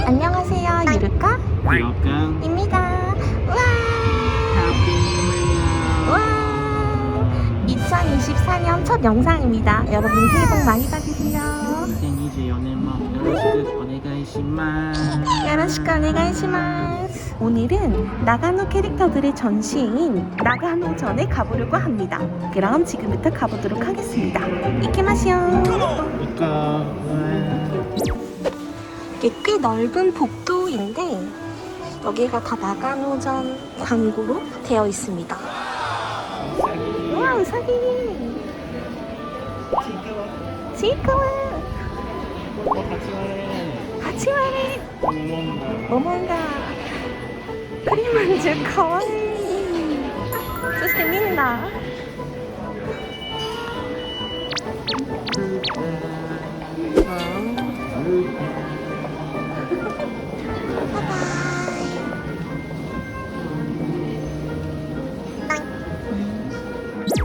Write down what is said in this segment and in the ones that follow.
안녕하세요, 유르카 유로깡 입니다. 와, 와, 2024년 첫 영상입니다. 여러분 새해 복 많이 받으세요. 2024년もよろしくお願いします。 요로시ku 오네가이시마스. 오늘은 나가노 캐릭터들의 전시회인 나가노전에 가보려고 합니다. 그럼 지금부터 가보도록 하겠습니다. 이케마시오. 이까 이게 꽤 넓은 복도인데 여기가 다 나가노전 광고로 되어 있습니다. 우와, 우사기! 치카와! 하치와레! 모몬가! 크림만주 카와이! そしてみんな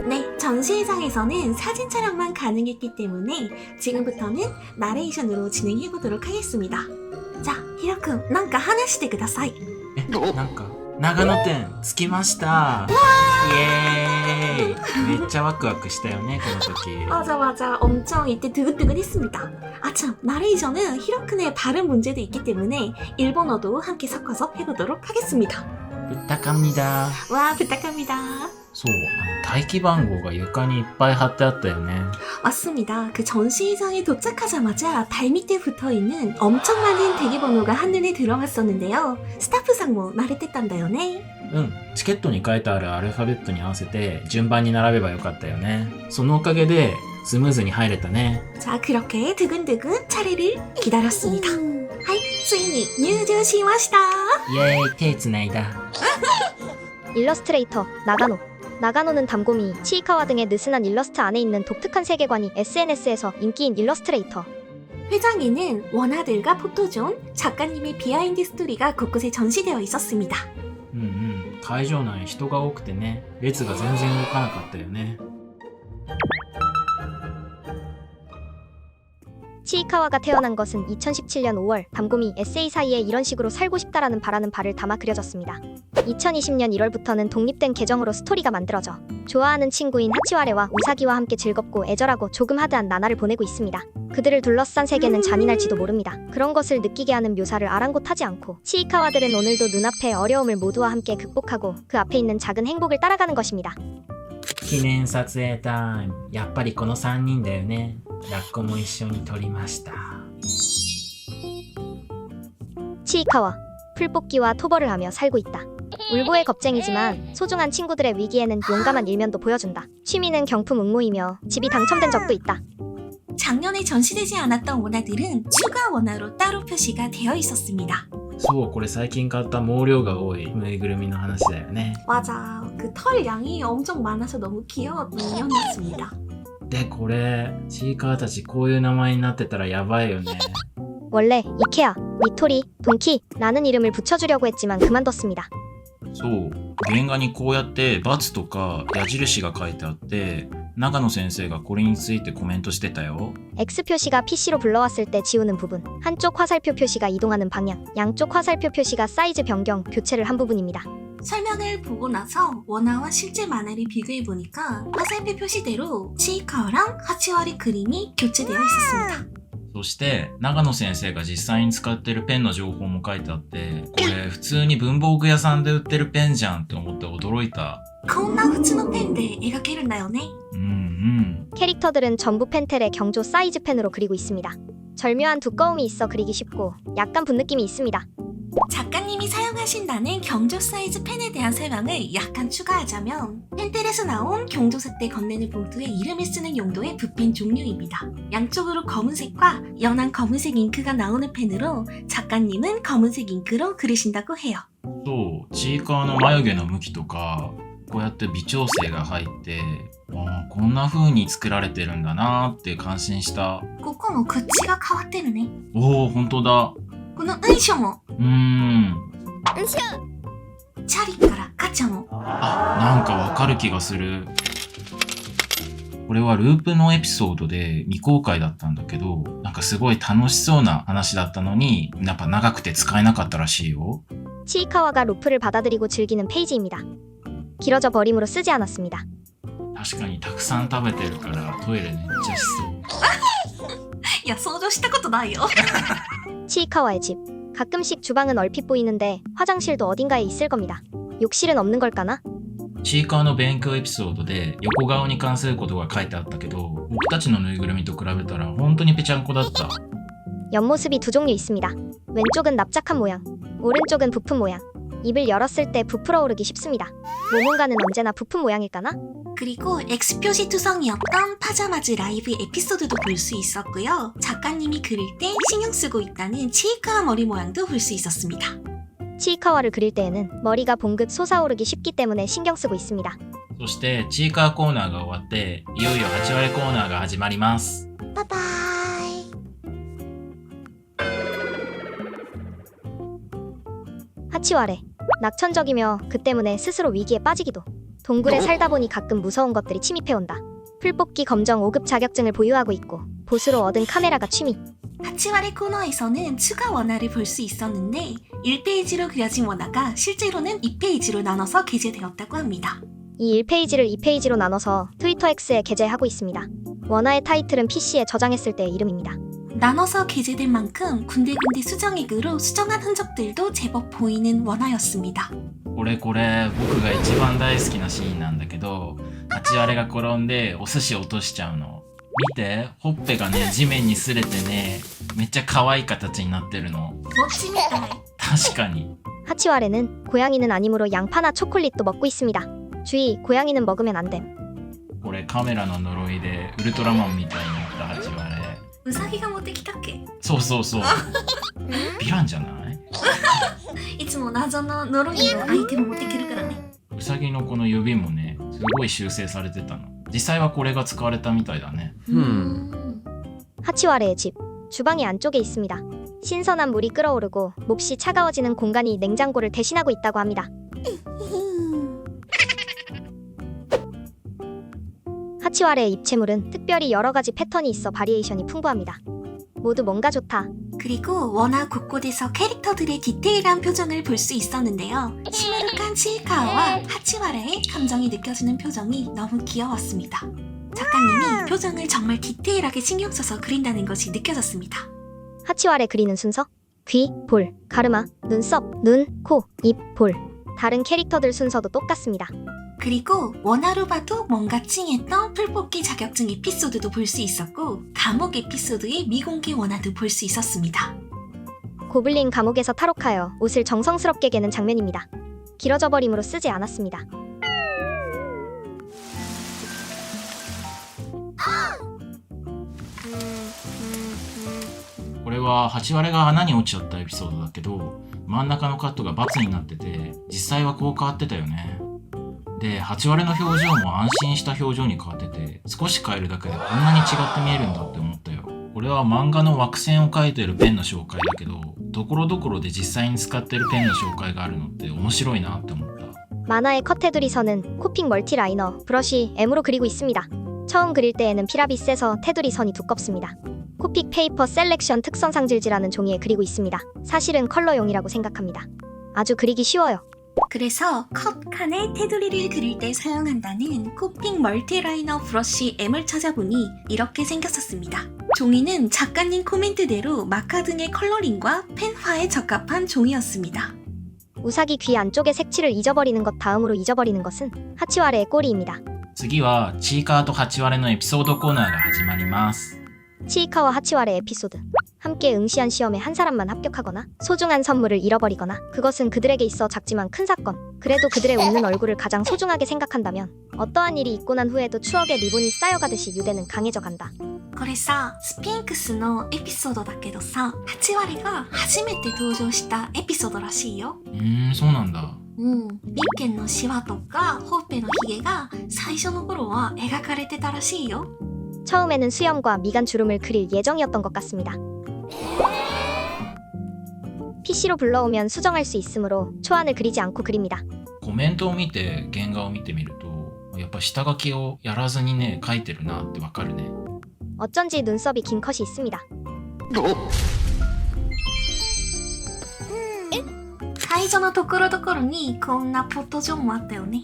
네, 전시회장에서는 사진 촬영만 가능했기 때문에 지금부터는 나레이션으로 진행해보도록 하겠습니다. 자, 히로군, 뭔가 하나시대ください. なんか長野店着きましたイエーイめっちゃワクワクしたよねこの時 맞아 엄청 이때 드근드근했습니다. 아 참, 나레이션은 히로쿤의 발음 문제도 있기 때문에 일본어도 함께 섞어서 해보도록 하겠습니다. 부탁합니다 와, 부탁합니다. そう待機番号が床にいっぱい貼ってあったよね 맞습니다. 그 전시장에 도착하자마자 발 밑에 붙어있는 엄청 많은 대기번호가 한눈에 들어왔었는데요. 스타프상 뭐 말했댔단다요ね. うんチケットに書いてあるアルファベットに合わせて順番に並べばよかったよねそのおかげでスムーズに入れたね 자, 그렇게 두근두근 차례를 기다렸습니다. 하이, ついに入場しました. イエーイ手つないだ 일러스트레이터 나가노. 나가노는 담고미, 치이카와 등의 느슨한 일러스트 안에 있는 독특한 세계관이 SNS에서 인기인 일러스트레이터. 회장에는 원화들과 포토존, 작가님의 비하인드 스토리가 곳곳에 전시되어 있었습니다. 会場内人が多くてね列が全然動かなかったよね 치이카와가 태어난 것은 2017년 5월 담고미 에세이 사이에 이런 식으로 살고 싶다라는 바라는 바를 담아 그려졌습니다. 2020년 1월부터는 독립된 계정으로 스토리가 만들어져 좋아하는 친구인 하치와레와 우사기와 함께 즐겁고 애절하고 조금 하드한 나날을 보내고 있습니다. 그들을 둘러싼 세계는 잔인할지도 모릅니다. 그런 것을 느끼게 하는 묘사를 아랑곳하지 않고 치이카와들은 오늘도 눈앞의 어려움을 모두와 함께 극복하고 그 앞에 있는 작은 행복을 따라가는 것입니다. 記念撮影タイムやっぱりこの3人だよねラッコも一緒に撮りました 치이카와 풀뽑기와 토벌을 하며 살고 있다. 울보의 겁쟁이지만 소중한 친구들의 위기에는 용감한 일면도 보여준다. 취미는 경품 응모이며 집이 당첨된 적도 있다. 작년에 전시되지 않았던 원화들은 추가 원화로 따로 표시가 되어 있었습니다. そうこれ最近買った毛量が多いぬいぐるみの話だよね 맞아, 그 털 양이 엄청 많아서 너무 귀여웠던 인형이었습니다. でこれちいかわたちこういう名前になってたらやばいよね 원래 이케아, 미토리, 돈키라는 이름을 붙여주려고 했지만 그만뒀습니다. そう原画にこうやって×とか矢印が書いてあって長野先生がこれについてコメントしてたよ X 표시가 PC로 불러왔을 때 지우는 부분, 한쪽 화살표 표시가 이동하는 방향, 양쪽 화살표 표시가 사이즈 변경, 교체를 한 부분입니다. 설명을 보고 나서 원화와 실제 만화를 비교해보니까 화살표 표시대로 치이카와랑 하치와리 그림이 교체되어 있었습니다. そして長野先生が実際に使ってるペンの情報も書いてあってこれ普通に文房具屋さんで売ってるペンじゃんって思って驚いた こんな普通のペンで描けるんだよね. 캐릭터들은 전부 펜텔의 경조 사이즈 펜으로 그리고 있습니다. 절묘한 두꺼움이 있어 그리기 쉽고 약간 분 느낌이 있습니다. 작가님이 사용하신다는 경조 사이즈 펜에 대한 설명을 약간 추가하자면 펜텔에서 나온 경조색 대 건네는 봉투에 이름을 쓰는 용도의 붓펜 종류입니다. 양쪽으로 검은색과 연한 검은색 잉크가 나오는 펜으로 작가님은 검은색 잉크로 그리신다고 해요. そうちいかわの眉毛の向きとかこうやって微調整が入ってこんな風に作られてるんだなーって感心した ここも口が変わってるね. おお本当だこの運書もチャリからガチャもあなんかわかる気がするこれはループのエピソードで未公開だったんだけど、なんかすごい楽しそうな話だったのに、やっぱ長くて使えなかったらしいよ。 치이카와가 루프를 받아들이고 즐기는 페이지입니다. 길어져 버림으로 쓰지 않았습니다. 確かにたくさん食べてるからトイレめっちゃしそう。いや、想像したことないよ。 치이카와의 집. 가끔씩 주방은 얼핏 보이는데 화장실도 어딘가에 있을 겁니다. 욕실은 없는 걸까나? ちいかわの勉強エピソードで横顔に関することが書いてあったけど、僕たちのぬいぐるみと比べたら本当にぺちゃんこだった。 옆모습이 두 종류 있습니다. 왼쪽은 납작한 모양, 오른쪽은 부푼 모양. 입을 열었을 때 부풀어 오르기 쉽습니다. 모문가는 언제나 부푼 모양일까나? 그리고 X표시 투성이었던 파자마즈 라이브 에피소드도 볼 수 있었고요. 작가님이 그릴 때 신경 쓰고 있다는 치이카와 머리 모양도 볼 수 있었습니다. 치이카와를 그릴 때에는 머리가 봉긋 솟아오르기 쉽기 때문에 신경 쓰고 있습니다. そしてちいかわコーナーが終わっていよいよ8割コーナーが始まります。 바이바이. 하치와레. 낙천적이며 그 때문에 스스로 위기에 빠지기도. 동굴에 살다 보니 가끔 무서운 것들이 침입해온다. 풀뽑기 검정 5급 자격증을 보유하고 있고 보스로 얻은 카메라가 취미. 하치와레 코너에서는 추가 원화를 볼 수 있었는데 1페이지로 그려진 원화가 실제로는 2페이지로 나눠서 게재되었다고 합니다. 이 1페이지를 2페이지로 나눠서 트위터 X에 게재하고 있습니다. 원화의 타이틀은 PC에 저장했을 때의 이름입니다. 나눠서 게재된 만큼 군데군데 수정액으로 수정한 흔적들도 제법 보이는 원화였습니다. これ僕が一番大好きなシーンなんだけど、8割が転んでお寿司落としちゃうの。見て、ほっぺがね地面に擦れてね、めっちゃ可愛い形になってるの。 멋집니다. 確かに。 하치와레는 고양이는 아니므로 양파나 초콜릿도 먹고 있습니다. 주의, 고양이는 먹으면 안 됨. これカメラの呪いでウルトラマンみたいになった8割。ウサギが持ってきたっけ？そうそうそう。ヴィランじゃない？いつも謎の呪いのアイテム持ってくるからね。ウサギのこの指もね、すごい修正されてたの。実際はこれが使われたみたいだね。 하치와레의 집. 주방이 안쪽에 있습니다. 신선한 물이 끓어오르고 몹시 차가워지는 공간이 냉장고를 대신하고 있다고 합니다. 하치와레의 입체물은 특별히 여러 가지 패턴이 있어 바리에이션이 풍부합니다. 모두 뭔가 좋다. 그리고 원화 곳곳에서 캐릭터들의 디테일한 표정을 볼 수 있었는데요. 시무룩한 치이카와와 하치와레의 감정이 느껴지는 표정이 너무 귀여웠습니다. 작가님이 표정을 정말 디테일하게 신경 써서 그린다는 것이 느껴졌습니다. 하치와레 그리는 순서? 귀, 볼, 가르마, 눈썹, 눈, 코, 입, 볼. 다른 캐릭터들 순서도 똑같습니다. 그리고 원화로 봐도 뭔가 찡했던 풀뽑기 자격증 에피소드도 볼 수 있었고 감옥 에피소드의 미공개 원화도 볼 수 있었습니다. 고블린 감옥에서 탈옥하여 옷을 정성스럽게 개는 장면입니다. 길어져 버림으로 쓰지 않았습니다. これは8割が穴に落ちちゃったエピソードだけど、真ん中のカットが×になってて、実際はこう変わってたよね。で、8割の表情も安心した表情に変わってて、少し変えるだけでこんなに違って見えるんだって思ったよ。これは漫画の枠線を描いてるペンの紹介だけど、ところどころで実際に使ってるペンの紹介があるのって面白いなって思った。 만화의 컷테두리선은 코픽 멀티 라이너, 브러쉬, M으로 그리고 있습니다. 처음 그릴 때에는 필압이 세서 테두리 선이 두껍습니다. 코픽 페이퍼 셀렉션 특선 상질지라는 종이에 그리고 있습니다. 사실은 컬러용이라고 생각합니다. 아주 그리기 쉬워요. 그래서 컷 칸에 테두리를 그릴 때 사용한다는 코픽 멀티라이너 브러쉬 M을 찾아보니 이렇게 생겼었습니다. 종이는 작가님 코멘트대로 마카 등의 컬러링과 펜화에 적합한 종이였습니다. 우사기 귀 안쪽의 색칠을 잊어버리는 것 다음으로 잊어버리는 것은 하치와레의 꼬리입니다. 次はちいかわと8割のエピソードコーナーが始まります。 치이카와 하치와레 에피소드. 함께 응시한 시험에 한 사람만 합격하거나 소중한 선물을 잃어버리거나 그것은 그들에게 있어 작지만 큰 사건. 그래도 그들의 웃는 얼굴을 가장 소중하게 생각한다면 어떠한 일이 있고 난 후에도 추억의 리본이 쌓여가듯이 유대는 강해져 간다. これさ、スピンクスのエピソードだけどさ、8割が初めて登場したエピソードらしいよ。そうなんだ。ミッケンのシワとかほっぺのヒゲが最初の頃は描かれてたらしいよ。 처음에는 수염과 미간 주름을 그릴 예정이었던 것 같습니다. PC로 불러오면 수정할 수 있으므로 초안을 그리지 않고 그립니다. コメントを見て原画を見てみると、やっぱ下書きをやらずにね書いてるなってわかるね。 어쩐지 눈썹이 긴 컷이 있습니다. 最初のところどころにこんなポットジョンもあったよね。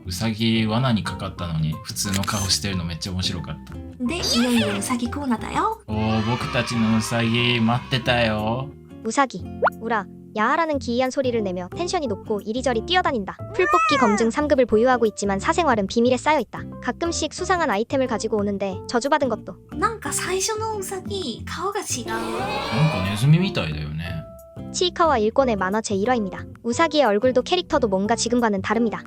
うさぎ罠にかかったのに普通の顔してるのめっちゃ面白かった。で、いよいよウサギコーナーだよ。僕たちのうさぎ待ってたよ。 우사기, 우라, 야하라는 기이한 소리를 내며 텐션이 높고 이리저리 뛰어다닌다. 풀뽑기 검증 3급을 보유하고 있지만 사생활은 비밀에 쌓여있다. 가끔씩 수상한 아이템을 가지고 오는데 저주받은 것도. なんか最初のウサギ、顔が違う。なんかネズミみたいだよね。 치이카와 일권의 만화 제1화입니다. 우사기의 얼굴도 캐릭터도 뭔가 지금과는 다릅니다.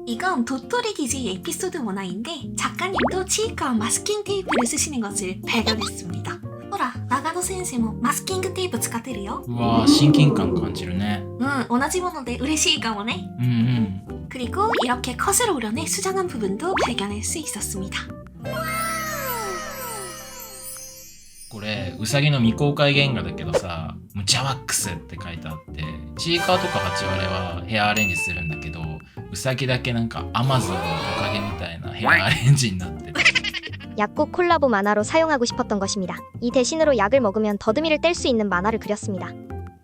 이건 도토리 기지 에피소드 원화인데 작가님도 치이카와 마스킹 테이프를 쓰시는 것을 발견했습니다. 호라, 나가노 선생님도 마스킹 테이프 使ってるよ。うわー親近感感じるね。同じもので嬉しいかもね。 그리고 이렇게 컷을 오려내 수정한 부분도 발견할 수 있었습니다. これうさぎの未公開原画だけどさ、ムチャワックスって書いてあって、チーカーとかハチワレはヘアアレンジするんだけど、うさぎだけなんかアマゾンのトカゲみたいなヘアアレンジになってる。 약국 콜라보 만화로 사용하고 싶었던 것입니다. 이 대신으로 약을 먹으면 더듬이를 뗄 수 있는 만화를 그렸습니다.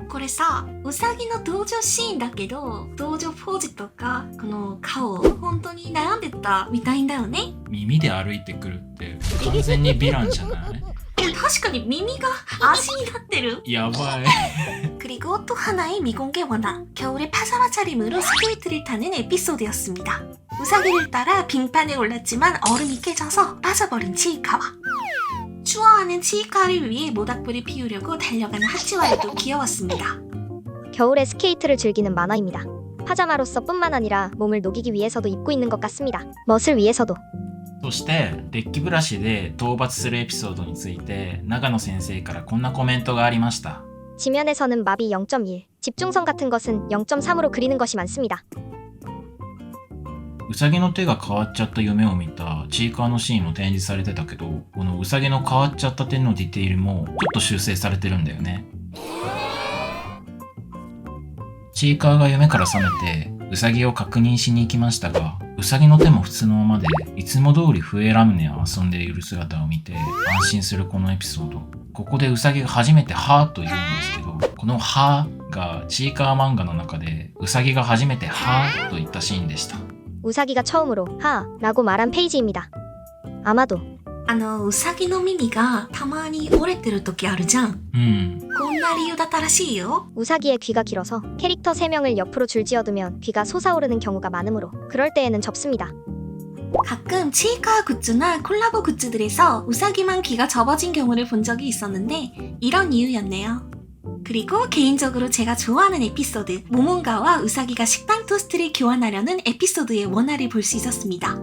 これさ、ウサギの登場シーンだけど、登場ポーズとかこの顔、本当に悩んでたみたいんだよね。耳で歩いてくるって完全にヴィランじゃない？確かに耳が足になってる。やばい。 그리고 또 하나의 미공개 원화, 겨울에 파자마 차림으로 스케이트를 타는 에피소드였습니다. 우사기를 따라 빙판에 올랐지만 얼음이 깨져서 빠져버린 치이카와 추워하는 치이카를 위해 모닥불을 피우려고 달려가는 하치와에도 귀여웠습니다. 겨울에 스케이트를 즐기는 만화입니다. 파자마로서 뿐만 아니라 몸을 녹이기 위해서도 입고 있는 것 같습니다. 멋을 위해서도. そしてデッキブラシで討伐するエピソードについて長野先生からこんなコメントがありました。 지면에서는 마비 0.1, 집중성 같은 것은 0.3으로 그리는 것이 많습니다. うさぎの手が変わっちゃった夢を見たチーカーのシーンも展示されてたけど、このうさぎの変わっちゃった手のディテールもちょっと修正されてるんだよね。チーカーが夢から覚めてうさぎを確認しに行きましたが、うさぎの手も普通のままでいつも通り笛ラムネを遊んでいる姿を見て安心するこのエピソード。ここでうさぎが初めてはーと言うんですけど、このはーがチーカー漫画の中でうさぎが初めてはーと言ったシーンでした。 우사기가 처음으로 하라고 말한 페이지입니다. 아마도 ウサギの耳がたまに折れてる時あるじゃん。こんな理由だったらしいよ。 우사기의 귀가 길어서 캐릭터 3명을 옆으로 줄지어두면 귀가 솟아오르는 경우가 많으므로 그럴 때에는 접습니다. 가끔 치이카 굿즈나 콜라보 굿즈들에서 우사기만 귀가 접어진 경우를 본 적이 있었는데 이런 이유였네요. 그리고 개인적으로 제가 좋아하는 에피소드, 모몬가와 우사기가 식빵 토스트를 교환하려는 에피소드의 원화를 볼 수 있었습니다.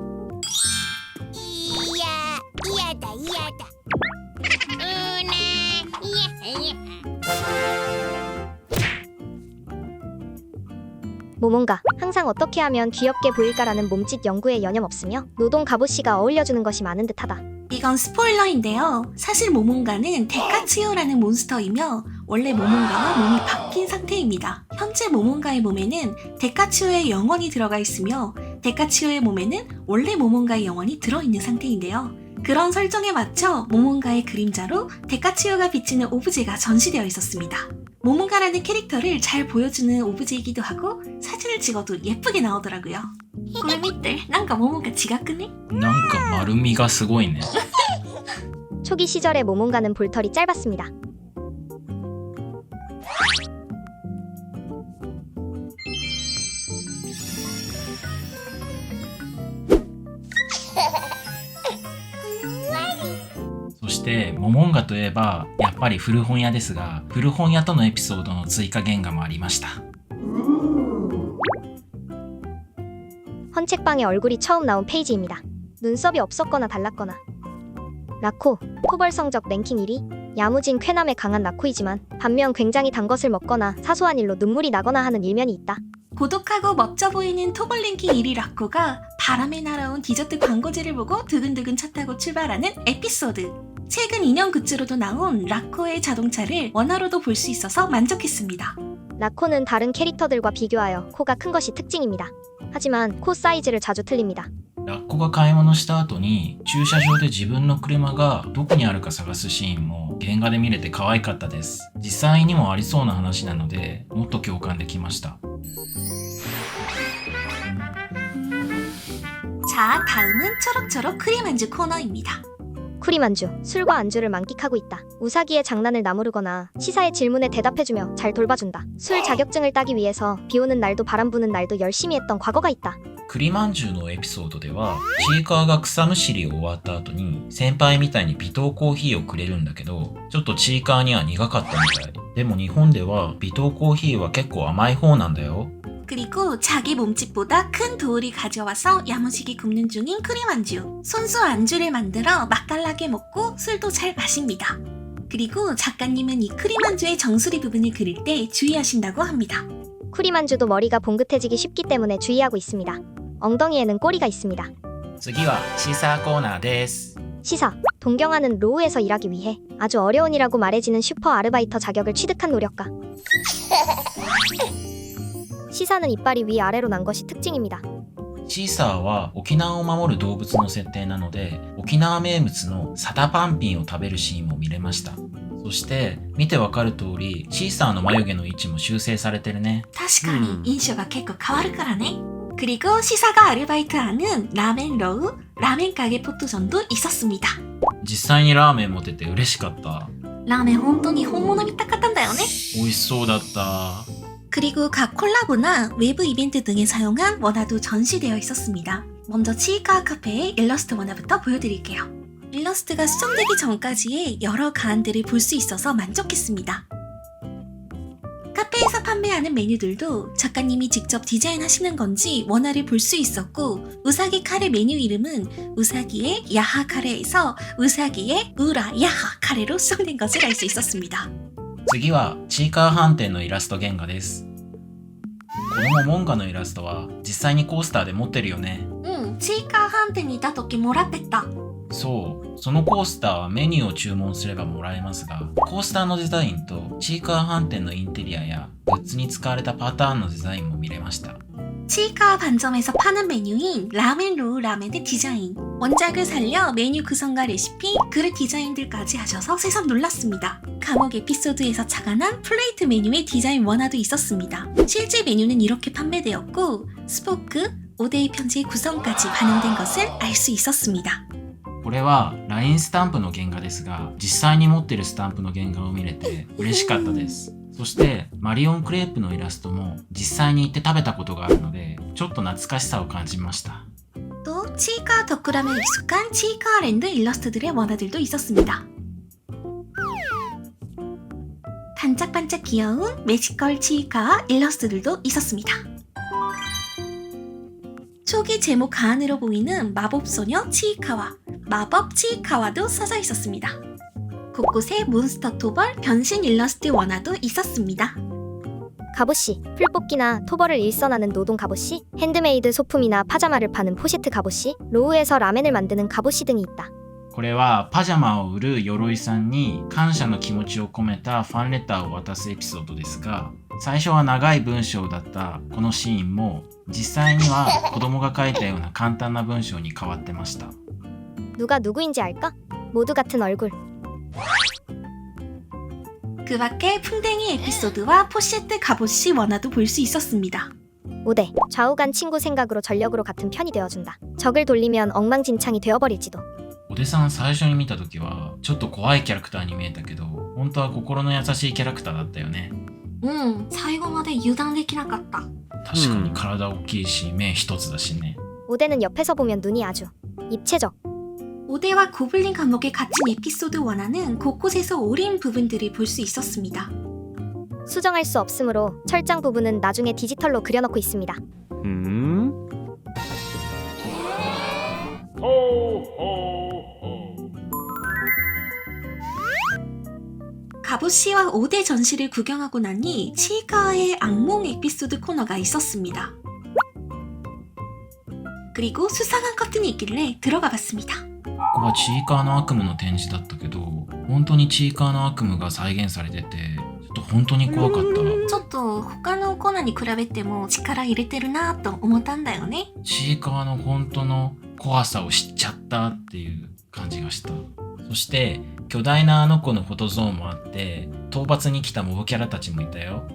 모몬가 항상 어떻게 하면 귀엽게 보일까라는 몸짓 연구에 여념없으며 노동 갑옷씨가 어울려주는 것이 많은 듯하다. 이건 스포일러인데요. 사실 모몬가는 데카츠요라는 몬스터이며 원래 모몬가와 몸이 바뀐 상태입니다. 현재 모몬가의 몸에는 데카츠요의 영혼이 들어가 있으며 데카츠요의 몸에는 원래 모몬가의 영혼이 들어있는 상태인데요. 그런 설정에 맞춰 모몬가의 그림자로 데카츠요가 비치는 오브제가 전시되어 있었습니다. 모몬가라는 캐릭터를 잘 보여주는 오브제이기도 하고 사진을 찍어도 예쁘게 나오더라고요. これ見て、なんかモモンガ違くね? なんか丸みがすごいね。 초기 시절의 모몬가는 볼털이 짧았습니다.そしてモモンガといえばやっぱり古本屋ですが、古本屋とのエピソードの追加原画もありました。 헌책방에 얼굴이 처음 나온 페이지입니다. 눈썹이 없었거나 달랐거나. 라코, 토벌 성적 랭킹 1위. 야무진 쾌남에 강한 라코이지만 반면 굉장히 단 것을 먹거나 사소한 일로 눈물이 나거나 하는 일면이 있다. 고독하고 멋져 보이는 토벌 랭킹 1위 라코가 바람에 날아온 디저트 광고지를 보고 두근두근 차 타고 출발하는 에피소드. 최근 인형 굿즈로도 나온 라코의 자동차를 원화로도 볼 수 있어서 만족했습니다. 라코는 다른 캐릭터들과 비교하여 코가 큰 것이 특징입니다. 하지만 코 사이즈를 자주 틀립니다. ラッコが買い物した後に駐車場で自分の車がどこにあるか探すシーンも原画で見れて可愛かったです。実際にもありそうな話なのでもっと共感できました。 자, 다음은 초록초록 크림 안주 코너입니다. 쿠리만주, 술과 안주를 만끽하고 있다. 우사기의 장난을 나무르거나 시사의 질문에 대답해주며 잘 돌봐준다. 술 자격증을 따기 위해서 비 오는 날도 바람 부는 날도 열심히 했던 과거가 있다. 栗まんじゅうのエピソードではちいかわが草むしりを終わった後に先輩みたいに微糖コーヒーをくれるんだけど、ちょっとちいかわには苦かったみたい。でも日本では微糖コーヒーは結構甘い方なんだよ。 그리고 자기 몸집보다 큰 돌을 가져와서 야무지게 굽는 중인 크림 안주. 손수 안주를 만들어 맛깔나게 먹고 술도 잘 마십니다. 그리고 작가님은 이 크림 안주의 정수리 부분을 그릴 때 주의하신다고 합니다. 쿠리만주도 머리가 봉긋해지기 쉽기 때문에 주의하고 있습니다. 엉덩이에는 꼬리가 있습니다. 次はシーサーコーナーです。 시사, 동경하는 로우에서 일하기 위해 아주 어려운 일이라고 말해지는 슈퍼 아르바이터 자격을 취득한 노력가. 시사는 이빨이 위아래로 난 것이 특징입니다. シーサーは沖縄を守る動物の設定なので、沖縄名物のサタパンピンを食べるシーンも見れました。そして見てわかる通りシーサーの眉毛の位置も修正されてるね。 確かに 인쇼가 結構変わるからね. 그리고 시사가 아르바이트하는 라멘 로우, 라멘 가게 포토전도 있었습니다. 実際にラーメンも出て嬉しかった。 라멘 本当に本物みたかったんだよね. 美味しそうだった。 그리고 각 콜라보나 외부 이벤트 등에 사용한 원화도 전시되어 있었습니다. 먼저 치이카 카페의 일러스트 원화부터 보여드릴게요. 일러스트가 수정되기 전까지의 여러 가안들을 볼 수 있어서 만족했습니다. 카페에서 판매하는 메뉴들도 작가님이 직접 디자인하시는 건지 원화를 볼 수 있었고, 우사기 카레 메뉴 이름은 우사기의 야하 카레에서 우사기의 우라 야하 카레로 수정된 것을 알 수 있었습니다. 次はちいかわ飯店のイラスト原画です。子供モンガのイラストは実際にコースターで持ってるよね。 치이카 한텐 이다 덕기 몰았댔다. そう、そのコースターはメニューを注文すればもらえますが、コースターのデザインとちいかわ飯店のインテリアやグッズに使われたパターンのデザインも見れました。 치이카 반점에서 파는 메뉴인 라멘 로우 라멘의 디자인, 원작을 살려 메뉴 구성과 레시피, 그릇 디자인들까지 하셔서 새삼 놀랐습니다. 감옥 에피소드에서 착안한 플레이트 메뉴의 디자인 원화도 있었습니다. 실제 메뉴는 이렇게 판매되었고, 스포크, 5대의 편지의 구성까지 반영된 것을 알 수 있었습니다. これは LINE スタンプの原画ですが、実際に持ってるスタンプの原画を見れて嬉しかったです。そしてマリオンクレープのイラストも実際に行って食べたことがあるので、ちょっと懐かしさを感じました。 또 치이카 덕후라면 익숙한 치이카 랜드 일러스트들의 원화들도 있었습니다. 반짝반짝 귀여운 매지컬 치이카 일러스트들도 있었습니다. 초기 제목 가안으로 보이는 마법소녀 치이카와 마법 치이카와도 써져 있었습니다. 곳곳에 몬스터 토벌 변신 일러스트 원화도 있었습니다. 갑옷씨, 풀뽑기나 토벌을 일선하는 노동 갑옷씨, 핸드메이드 소품이나 파자마를 파는 포시트 갑옷씨, 로우에서 라멘을 만드는 갑옷씨 등이 있다. これはパジャマを売る鎧さんに感謝の気持ちを込めたファンレターを渡すエピソードですが、最初は長い文章だったこのシーンも実際には子供が書いたような簡単な文章に変わってました。 누가 누구인지 알까? 모두 같은 얼굴. 그 밖에 풍뎅이 에피소드와 포시트 갑옷씨 원화도 볼 수 있었습니다. 5대, 좌우간 친구 생각으로 전력으로 같은 편이 되어준다. 적을 돌리면 엉망진창이 되어버릴지도. おでさん最初に見た時はちょっと怖いキャラクターに見えたけど、本当は心の優しいキャラクターだったよね。 最後まで油断できなかった。確かに体大きいし目一つだしね。 5대는 옆에서 보면 눈이 아주 입체적. 5대와 고블린 감옥에 갇힌 에피소드 원화는 곳곳에서 오린 부분들을 볼 수 있었습니다. 수정할 수 없으므로 철장 부분은 나중에 디지털로 그려놓고 있습니다. 갑옷씨와 5대 전시를 구경하고 나니 치이카와의 악몽 에피소드 코너가 있었습니다. 그리고 수상한 커튼이 있길래 들어가 봤습니다. ここはちいかわの悪夢の展示だったけど、本当にちいかわの悪夢が再現されてて、ちょっと本当に怖かった。ちょっと他のコーナーに比べても力入れてるなぁと思ったんだよね。ちいかわの本当の怖さを知っちゃったっていう感じがした。そして巨大なあの子のフォトゾーンもあって討伐に来たモブキャラたちもいたよ。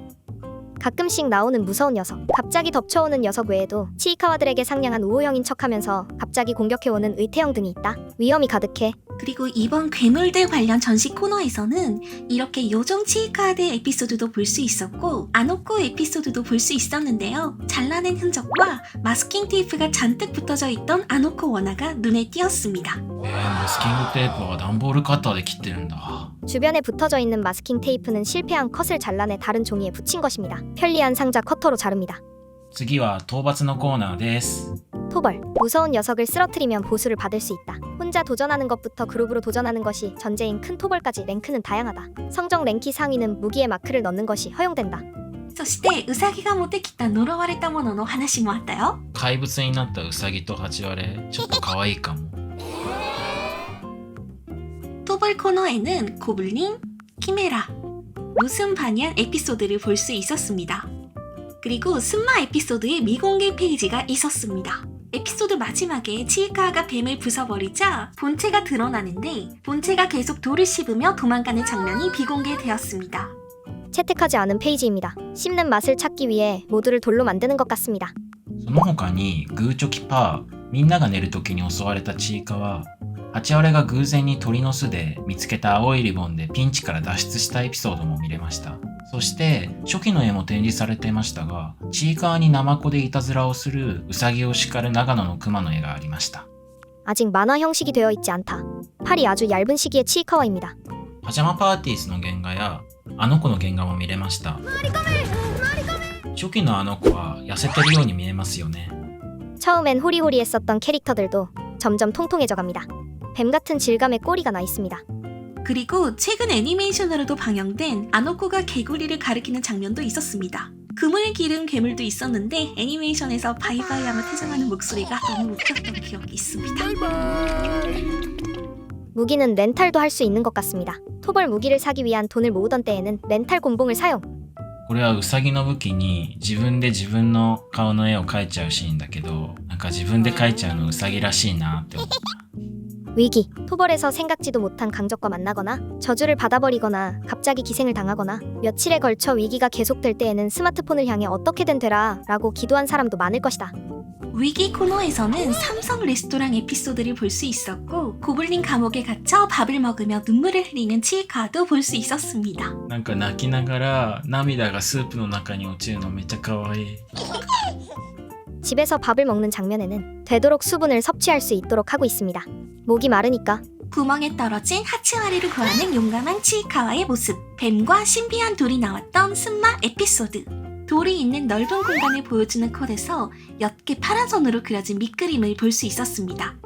가끔씩 나오는 무서운 녀석, 갑자기 덮쳐오는 녀석 외에도 치이카와들에게 상냥한 우호형인 척하면서 갑자기 공격해오는 의태형 등이 있다. 위험이 가득해. 그리고 이번 괴물들 관련 전시 코너에서는 이렇게 요정 치이카와의 에피소드도 볼 수 있었고 아노코 에피소드도 볼 수 있었는데요. 잘라낸 흔적과 마스킹 테이프가 잔뜩 붙어져 있던 아노코 원화가 눈에 띄었습니다. マスキングテープは段ボールカッターで切ってるんだ。 주변에 붙어져 있는 마스킹 테이프는 실패한 컷을 잘라내 다른 종이에 붙인 것입니다. 편리한 상자 커터로 자릅니다. 次は討伐のコーナーです。 토벌, 무서운 녀석을 쓰러뜨리면 보수를 받을 수 있다. 혼자 도전하는 것부터 그룹으로 도전하는 것이 전제인 큰 토벌까지 랭크는 다양하다. 성적 랭키 상위는 무기에 마크를 넣는 것이 허용된다. そしてウサギが持ってきた呪われたものの話もあったよ。怪物になったウサギとハチワレ、ちょっと可愛いかも。 토벌 코너에는 고블린, 키메라, 무슨 반yan 에피소드를 볼 수 있었습니다. 그리고 승마 에피소드의 미공개 페이지가 있었습니다. 에피소드 마지막에 치이카와가 뱀을 부숴버리자 본체가 드러나는데 본체가 계속 돌을 씹으며 도망가는 장면이 비공개되었습니다. 채택하지 않은 페이지입니다. 씹는 맛을 찾기 위해 모두를 돌로 만드는 것 같습니다. その他にグーチョキパー、みんなが寝る時に襲われたチーカはハチワレが偶然に鳥の巣で見つけた青いリボンでピンチから脱出したエピソードも見れました。そして初期の絵も展示されていましたが、チーカワにナマコでいたずらをするウサギを叱る長野のクマの絵がありました。 아직 만화 형식이 되어 있지 않다. 팔이 아주 얇은 시기의 치이카와입니다. パジャマパーティーズの原画やあの子の原画も見れました。初期のあの子は痩せてるように見えますよね。 처음엔 호리호리했었던 캐릭터들도 점점 통통해져 갑니다. 뱀 같은 질감의 꼬리가 나 있습니다. 그리고 최근 애니메이션으로도 방영된 아노코가 개구리를 가리키는 장면도 있었습니다. 그물 기른 괴물도 있었는데 애니메이션에서 바이바이 하며 퇴장하는 목소리가 너무 웃겼던 기억이 있습니다. 무기는 렌탈도 할 수 있는 것 같습니다. 토벌 무기를 사기 위한 돈을 모으던 때에는 렌탈 곤봉을 사용. これはウサギの武器に自分で自分の顔の絵を描いちゃうシーンだけど、なんか自分で描いちゃうのウサギらしいなって思った。 위기, 토벌에서 생각지도 못한 강적과 만나거나 저주를 받아버리거나 갑자기 기생을 당하거나 며칠에 걸쳐 위기가 계속될 때에는 스마트폰을 향해 어떻게든 되라 라고 기도한 사람도 많을 것이다. 위기 코너에서는 삼성 레스토랑 에피소드를 볼 수 있었고 고블린 감옥에 갇혀 밥을 먹으며 눈물을 흘리는 치이카와도 볼 수 있었습니다. なんか泣きながら涙がスープの中に落ちるのめっちゃ可愛い。 집에서 밥을 먹는 장면에는 되도록 수분을 섭취할 수 있도록 하고 있습니다. 목이 마르니까. 구멍에 떨어진 하치와리를 구하는 용감한 치이카와의 모습, 뱀과 신비한 돌이 나왔던 승마 에피소드, 돌이 있는 넓은 공간을 보여주는 컷에서 옅게 파란 선으로 그려진 밑그림을 볼 수 있었습니다.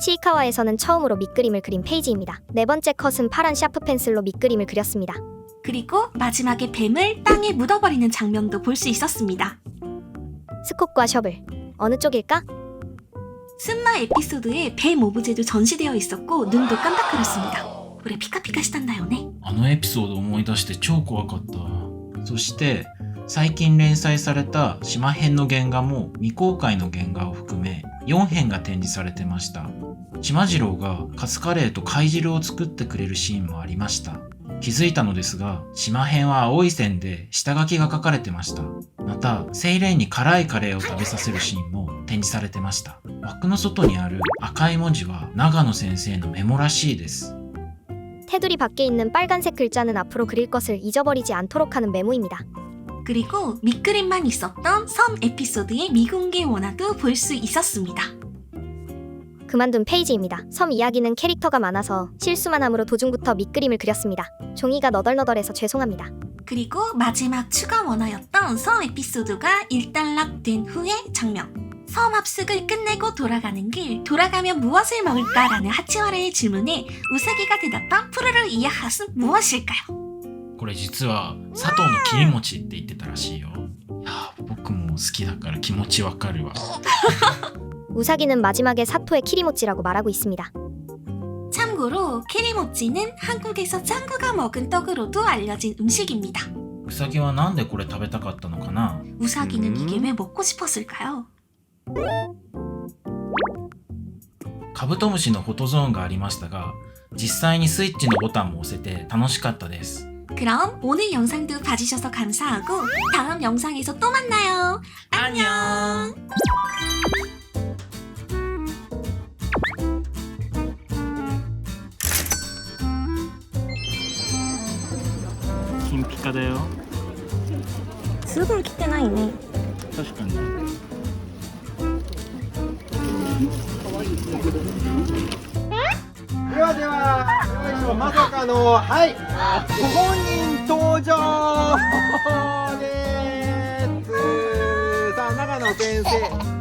치이카와에서는 처음으로 밑그림을 그린 페이지입니다. 네 번째 컷은 파란 샤프 펜슬로 밑그림을 그렸습니다. 그리고 마지막에 뱀을 땅에 묻어버리는 장면도 볼 수 있었습니다. 스콥과 셔블, 어느 쪽일까? 승마 에피소드에 뱀 오브제도 전시되어 있었고 눈도 깜빡거렸습니다. 우리 피카피카 시단나요ね。あのエピソードを思い出して超怖かった。そして最近連載された島編の原画も未公開の原画を含め4編が展示されてました。島次郎がカツカレーと貝汁を作ってくれるシーンもありました。気づいたのですが、島編は青い線で下書きが書かれてました。また、セイレインに辛いカレーを食べさせるシーンも展示されてました。枠の外にある赤い文字は長野先生のメモらしいです。 테두리 밖에 있는 빨간색 글자는 앞으로 그릴 것을 잊어버리지 않도록 하는 메모입니다. 그리고 밑그림만 있었던 섬 에피소드의 미공개 원화도 볼 수 있었습니다. 그만둔 페이지입니다. 섬 이야기는 캐릭터가 많아서 실수만 함으로 도중부터 밑그림을 그렸습니다. 종이가 너덜너덜해서 죄송합니다. 그리고 마지막 추가 원화였던 섬 에피소드가 일단락된 후의 장면. 섬 합숙을 끝내고 돌아가는 길, 돌아가면 무엇을 먹을까라는 하치와레의 질문에 우사기가 대답한 푸르르 이야하스 무엇일까요? これ実は佐藤の切り餅って言ってたらしいよ。いや僕も好きだから気持ちわかるわ。 우사기는 마지막에 사토의 키리모찌라고 말하고 있습니다. 참고로 키리모찌는 한국에서 짱구가 먹은 떡으로도 알려진 음식입니다. ウサギはなんでこれ食べたかったのかな。 우사기는 이게 왜 먹고 싶었을까요? カブトムシのフォトゾーンがありましたが、実際にスイッチのボタンも押せて楽しかったです。 그럼 오늘 영상도 봐주셔서 감사하고 다음 영상에서 또 만나요. 안녕. 金ピカだよ。すぐ来てないね。確かに。ではでは、よいしょ、まさかの、はい、ご本人登場です。さあ、長野先生。